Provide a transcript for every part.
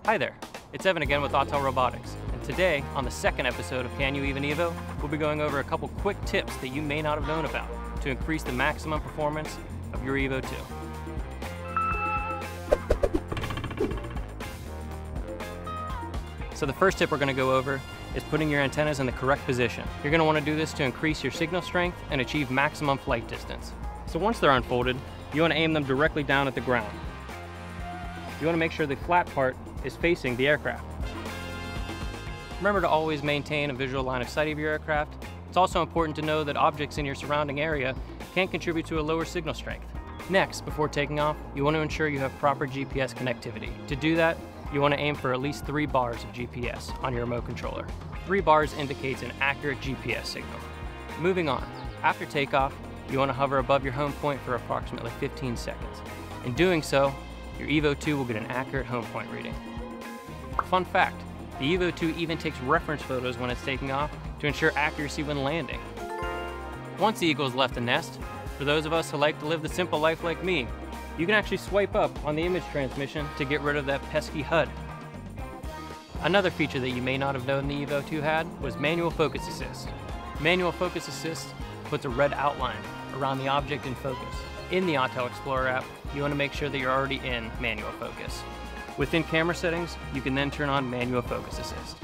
Hi there, it's Evan again with Autel Robotics, and today, on the second episode of Can You Even Evo, we'll be going over a couple quick tips that you may not have known about to increase the maximum performance of your Evo 2. So the first tip we're going to go over is putting your antennas in the correct position. You're going to want to do this to increase your signal strength and achieve maximum flight distance. So once they're unfolded, you want to aim them directly down at the ground. You want to make sure the flat part is facing the aircraft. Remember to always maintain a visual line of sight of your aircraft. It's also important to know that objects in your surrounding area can contribute to a lower signal strength. Next, before taking off, you want to ensure you have proper GPS connectivity. To do that, you want to aim for at least 3 bars of GPS on your remote controller. 3 bars indicates an accurate GPS signal. Moving on, after takeoff, you want to hover above your home point for approximately 15 seconds. In doing so, your Evo 2 will get an accurate home point reading. Fun fact, the Evo 2 even takes reference photos when it's taking off to ensure accuracy when landing. Once the Eagle has left the nest, for those of us who like to live the simple life like me, you can actually swipe up on the image transmission to get rid of that pesky HUD. Another feature that you may not have known the Evo 2 had was manual focus assist. Manual focus assist puts a red outline around the object in focus. In the Autel Explorer app, you want to make sure that you're already in manual focus. Within camera settings, you can then turn on manual focus assist.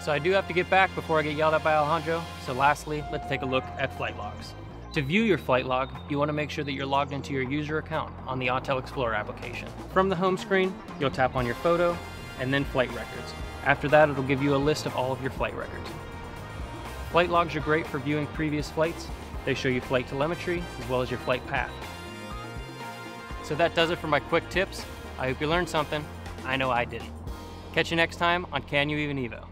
So I do have to get back before I get yelled at by Alejandro, so lastly, let's take a look at flight logs. To view your flight log, you want to make sure that you're logged into your user account on the Autel Explorer application. From the home screen, you'll tap on your photo and then flight records. After that, it'll give you a list of all of your flight records. Flight logs are great for viewing previous flights. They show you flight telemetry as well as your flight path. So that does it for my quick tips. I hope you learned something. I know I didn't. Catch you next time on Can You Even Evo.